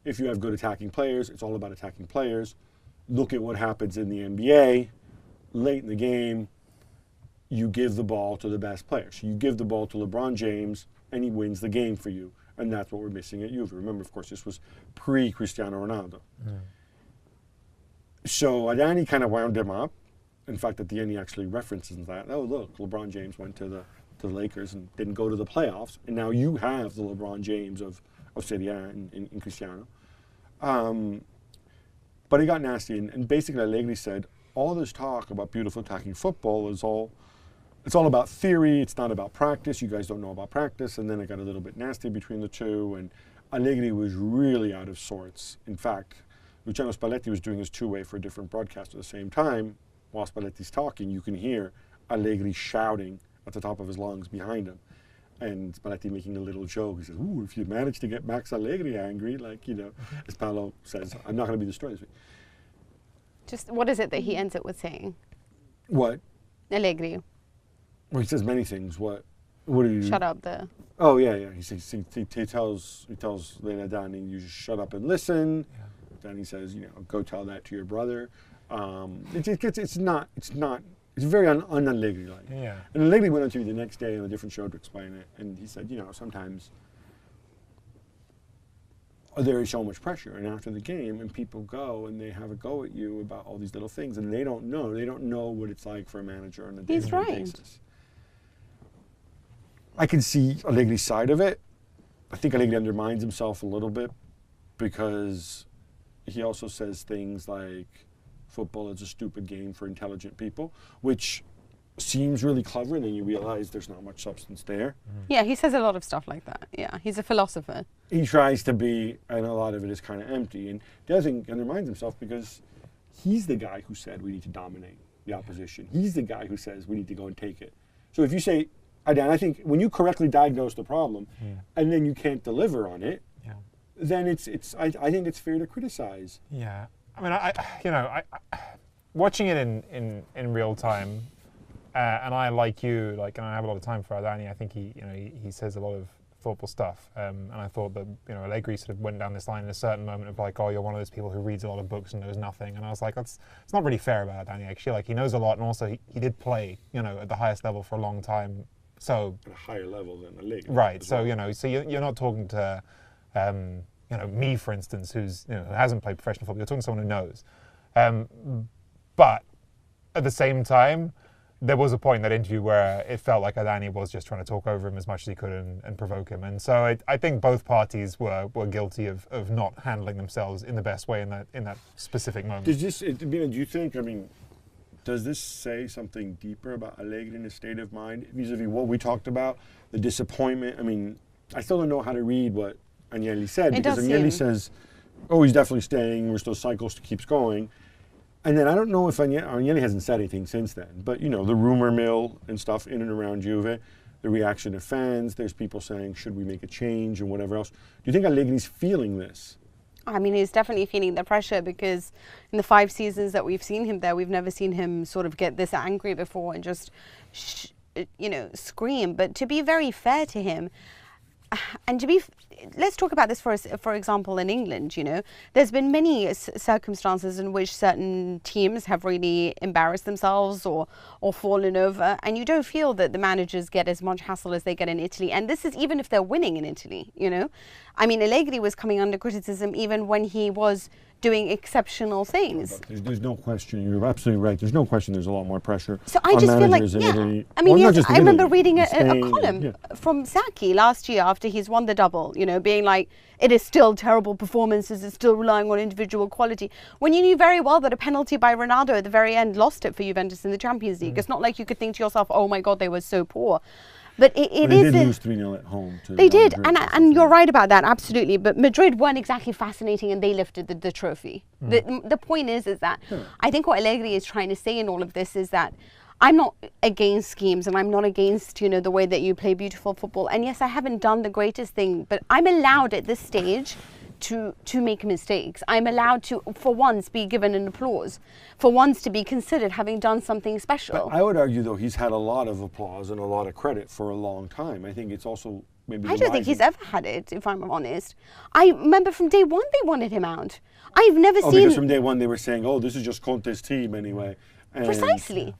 if you have good attacking players, it's all about attacking players. Look at what happens in the NBA. Late in the game, you give the ball to the best players. You give the ball to LeBron James, and he wins the game for you. And that's what we're missing at Juve. Remember, of course, this was pre-Cristiano Ronaldo. So Adani kind of wound him up. In fact, at the end, he actually references that. Oh, look, LeBron James went to the Lakers and didn't go to the playoffs. And now you have the LeBron James of Serie A in Cristiano. But he got nasty. And basically, Allegri said, all this talk about beautiful attacking football is it's all about theory. It's not about practice. You guys don't know about practice. And then it got a little bit nasty between the two. And Allegri was really out of sorts. In fact, Luciano Spalletti was doing his two-way for a different broadcast at the same time. While Spalletti's talking, you can hear Allegri shouting at the top of his lungs behind him. And Spalletti making a little joke. He says, ooh, if you manage to get Max Allegri angry, like, as Paolo says, I'm not going to be destroyed this week. Just what is it that he ends up with saying? What? Allegri. Well, he says many things. What do you? Shut up there. Oh yeah. He says he tells Danny, you just shut up and listen. Yeah. Danny says, go tell that to your brother. It's very un-Allegri like. Yeah. And Allegri went on TV the next day on a different show to explain it, and he said, sometimes there is so much pressure, and after the game, and people go and they have a go at you about all these little things, and they don't know what it's like for a manager on a day-to-day basis. I can see Allegri's side of it. I think Allegri undermines himself a little bit because he also says things like football is a stupid game for intelligent people, which seems really clever, and then you realize there's not much substance there. Yeah, he says a lot of stuff like that. Yeah, he's a philosopher. He tries to be, and a lot of it is kind of empty. And the other thing undermines himself because he's the guy who said we need to dominate the opposition. He's the guy who says we need to go and take it. So if you say, Dan, I think when you correctly diagnose the problem and then you can't deliver on it, then I think it's fair to criticize. Yeah, I mean, I watching it in real time. And I, like you, and I have a lot of time for Adani. I think he says a lot of thoughtful stuff. And I thought that, Allegri sort of went down this line in a certain moment of like, oh, you're one of those people who reads a lot of books and knows nothing. And I was like, it's not really fair about Adani, actually. Like, he knows a lot, and also he did play, at the highest level for a long time. So at a higher level than Allegri. Right. So, so you're not talking to, me, for instance, who hasn't played professional football. You're talking to someone who knows. But at the same time, there was a point in that interview where it felt like Adani was just trying to talk over him as much as he could and provoke him. And so I think both parties were guilty of not handling themselves in the best way in that specific moment. Do you think, does this say something deeper about Allegri and his state of mind vis-a-vis what we talked about, the disappointment? I still don't know how to read what Agnelli said, because Agnelli says, oh, he's definitely staying, we're still cycles keeps going. And then I don't know if Agnelli hasn't said anything since then, but the rumor mill and stuff in and around Juve, the reaction of fans, there's people saying, should we make a change and whatever else. Do you think Allegri's feeling this? He's definitely feeling the pressure, because in the 5 seasons that we've seen him there, we've never seen him sort of get this angry before and just, scream. But to be very fair to him, and let's talk about this for example in England. There's been many circumstances in which certain teams have really embarrassed themselves or fallen over, and you don't feel that the managers get as much hassle as they get in Italy. And this is even if they're winning in Italy. Allegri was coming under criticism even when he was doing exceptional things. There's no question. You're absolutely right. There's no question. There's a lot more pressure. So I just feel like, Italy. I remember reading a column from Rzouki last year after he's won the double. Being like, it is still terrible performances. It's still relying on individual quality. When you knew very well that a penalty by Ronaldo at the very end lost it for Juventus in the Champions League. It's not like you could think to yourself, oh my God, they were so poor. But they did lose 3-0 at home. They did, and you're right about that, absolutely. But Madrid weren't exactly fascinating, and they lifted the trophy. The point is that I think what Allegri is trying to say in all of this is that I'm not against schemes, and I'm not against the way that you play beautiful football. And yes, I haven't done the greatest thing, but I'm allowed at this stage to make mistakes. I'm allowed to, for once, be given an applause, for once to be considered having done something special. But I would argue, though, he's had a lot of applause and a lot of credit for a long time. I think it's also maybe. I don't think he's ever had it, if I'm honest. I remember from day one they wanted him out. I've never seen. Because from day one they were saying, "Oh, this is just Conte's team anyway." And Precisely.